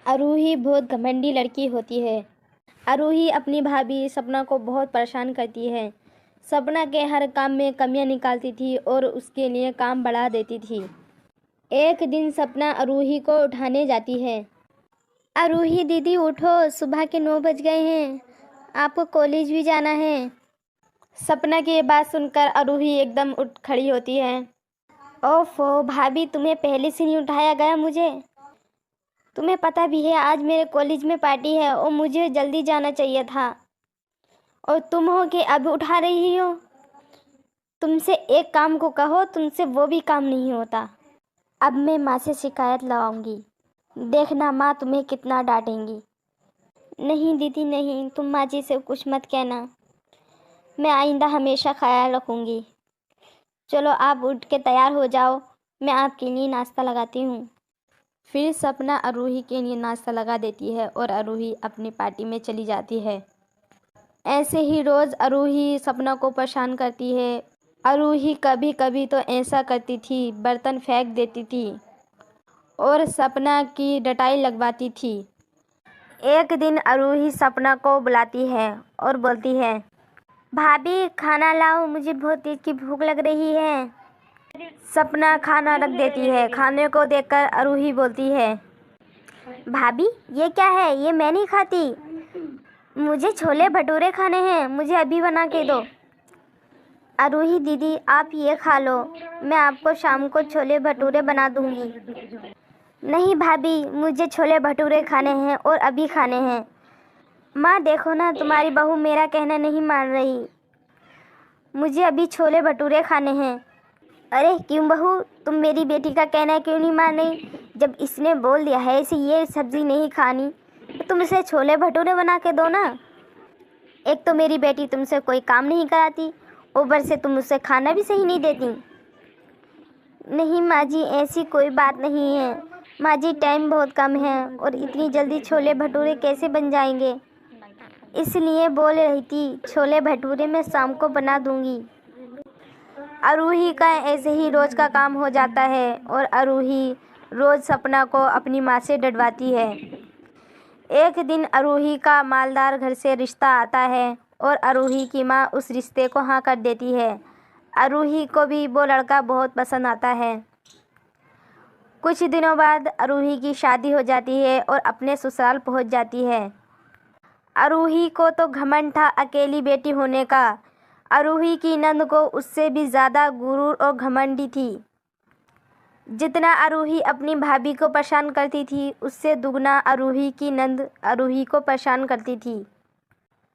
आरूही बहुत घमंडी लड़की होती है। आरूही अपनी भाभी सपना को बहुत परेशान करती है। सपना के हर काम में कमियां निकालती थी और उसके लिए काम बढ़ा देती थी। एक दिन सपना आरूही को उठाने जाती है। आरूही दीदी उठो, सुबह के 9 बज गए हैं, आपको कॉलेज भी जाना है। सपना की ये बात सुनकर आरूही एकदम उठ खड़ी होती है। ओफो भाभी, तुम्हें पहले से नहीं उठाया गया मुझे? तुम्हें पता भी है आज मेरे कॉलेज में पार्टी है और मुझे जल्दी जाना चाहिए था, और तुम हो कि अब उठा रही हो। तुमसे एक काम को कहो, तुमसे वो भी काम नहीं होता। अब मैं माँ से शिकायत लगाऊंगी, देखना माँ तुम्हें कितना डांटेंगी। नहीं दीदी नहीं, तुम माँ जी से कुछ मत कहना, मैं आइंदा हमेशा ख्याल रखूंगी। चलो आप उठ के तैयार हो जाओ, मैं आपके लिए नाश्ता लगाती हूँ। फिर सपना आरूही के लिए नाश्ता लगा देती है और आरूही अपनी पार्टी में चली जाती है। ऐसे ही रोज़ आरूही सपना को परेशान करती है। आरूही कभी कभी तो ऐसा करती थी, बर्तन फेंक देती थी और सपना की डटाई लगवाती थी। एक दिन आरूही सपना को बुलाती है और बोलती है, भाभी खाना लाओ, मुझे बहुत तेज की भूख लग रही है। सपना खाना रख देती है। खाने को देखकर आरूही बोलती है, भाभी ये क्या है, ये मैं नहीं खाती, मुझे छोले भटूरे खाने हैं, मुझे अभी बना के दो। आरूही दीदी आप ये खा लो, मैं आपको शाम को छोले भटूरे बना दूंगी। नहीं भाभी, मुझे छोले भटूरे खाने हैं और अभी खाने हैं। माँ देखो ना, तुम्हारी बहू मेरा कहना नहीं मान रही, मुझे अभी छोले भटूरे खाने हैं। अरे क्यों बहू, तुम मेरी बेटी का कहना क्यों नहीं मान रही? जब इसने बोल दिया है इसे ये सब्ज़ी नहीं खानी, तो तुम इसे छोले भटूरे बना के दो ना। एक तो मेरी बेटी तुमसे कोई काम नहीं कराती, ऊपर से तुम उसे खाना भी सही नहीं देती। नहीं माँ जी, ऐसी कोई बात नहीं है। माँ जी टाइम बहुत कम है और इतनी जल्दी छोले भटूरे कैसे बन जाएंगे, इसलिए बोल रही थी छोले भटूरे मैं शाम को बना दूंगी। आरूही का ऐसे ही रोज़ का काम हो जाता है और आरूही रोज़ सपना को अपनी माँ से डरवाती है। एक दिन आरूही का मालदार घर से रिश्ता आता है और आरूही की माँ उस रिश्ते को हाँ कर देती है। आरूही को भी वो लड़का बहुत पसंद आता है। कुछ दिनों बाद आरूही की शादी हो जाती है और अपने ससुराल पहुंच जाती है। आरूही को तो घमंड था अकेली बेटी होने का। आरूही की नंद को उससे भी ज़्यादा गुरूर और घमंडी थी। जितना आरूही अपनी भाभी को परेशान करती थी, उससे दुगना आरूही की नंद आरूही को परेशान करती थी।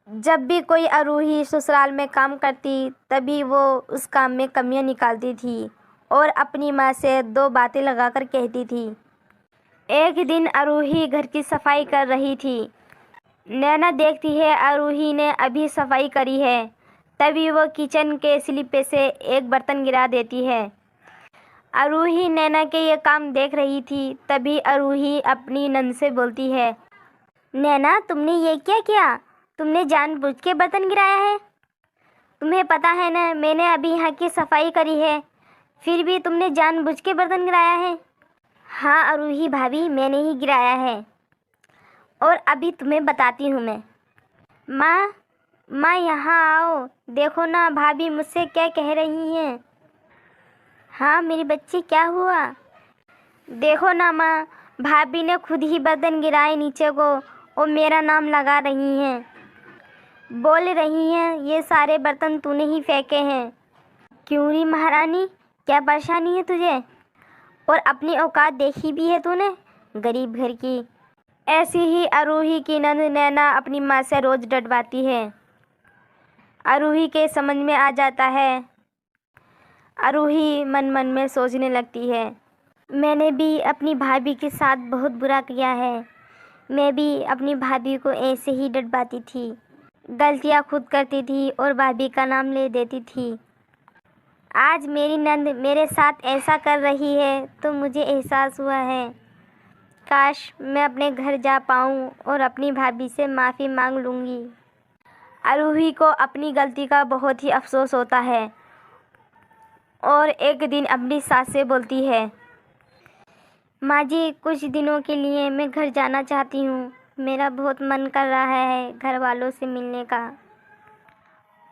जब भी कोई आरूही ससुराल में काम करती, तभी वो उस काम में कमियां निकालती थी और अपनी माँ से 2 बातें लगाकर कहती थी। एक दिन आरूही घर की सफाई कर रही थी। नैना देखती है आरूही ने अभी सफाई करी है, तभी वो किचन के स्लिप से एक बर्तन गिरा देती है। आरूही नैना के ये काम देख रही थी, तभी आरूही अपनी नंद से बोलती है, नैना तुमने ये क्या किया? तुमने जानबूझ के बर्तन गिराया है? तुम्हें पता है ना मैंने अभी यहाँ की सफाई करी है, फिर भी तुमने जानबूझ के बर्तन गिराया है। हाँ आरूही भाभी, मैंने ही गिराया है, और अभी तुम्हें बताती हूँ मैं। माँ यहाँ आओ, देखो ना भाभी मुझसे क्या कह रही हैं। हाँ मेरी बच्ची, क्या हुआ? देखो ना माँ, भाभी ने खुद ही बर्तन गिराए नीचे को और मेरा नाम लगा रही हैं। बोल रही हैं ये सारे बर्तन तूने ही फेंके हैं। क्यों री महारानी, क्या परेशानी है तुझे? और अपनी औकात देखी भी है तूने, गरीब घर की। ऐसी ही आरूही की नंद नैना अपनी माँ से रोज़ डटवाती है। आरूही के समझ में आ जाता है। आरूही मन मन में सोचने लगती है, मैंने भी अपनी भाभी के साथ बहुत बुरा किया है। मैं भी अपनी भाभी को ऐसे ही डटवाती थी, गलतियाँ खुद करती थी और भाभी का नाम ले देती थी। आज मेरी नंद मेरे साथ ऐसा कर रही है तो मुझे एहसास हुआ है, काश मैं अपने घर जा पाऊँ और अपनी भाभी से माफ़ी मांग लूँगी। आरूही को अपनी गलती का बहुत ही अफसोस होता है और एक दिन अपनी सास से बोलती है, माँ जी, कुछ दिनों के लिए मैं घर जाना चाहती हूँ। मेरा बहुत मन कर रहा है घर वालों से मिलने का।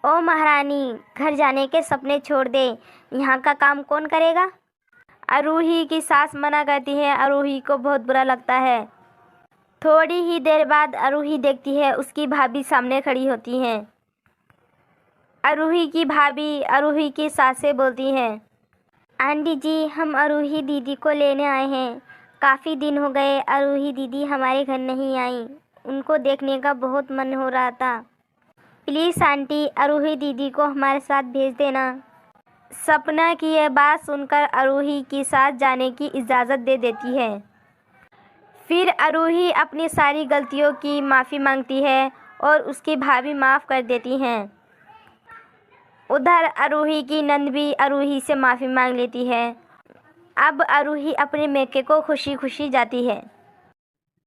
ओ महारानी, घर जाने के सपने छोड़ दे, यहाँ का काम कौन करेगा? आरूही की सास मना करती है। आरूही को बहुत बुरा लगता है। थोड़ी ही देर बाद आरूही देखती है उसकी भाभी सामने खड़ी होती हैं। आरूही की भाभी आरूही की सास से बोलती हैं, आंटी जी, हम आरूही दीदी को लेने आए हैं। काफ़ी दिन हो गए आरूही दीदी हमारे घर नहीं आई। उनको देखने का बहुत मन हो रहा था। प्लीज़ आंटी, आरूही दीदी को हमारे साथ भेज देना। सपना की यह बात सुनकर आरूही की सास जाने की इजाज़त दे देती है। फिर आरूही अपनी सारी गलतियों की माफ़ी मांगती है और उसकी भाभी माफ़ कर देती हैं। उधर आरूही की नंद भी आरूही से माफ़ी मांग लेती है। अब आरूही अपने मैके को खुशी खुशी जाती है।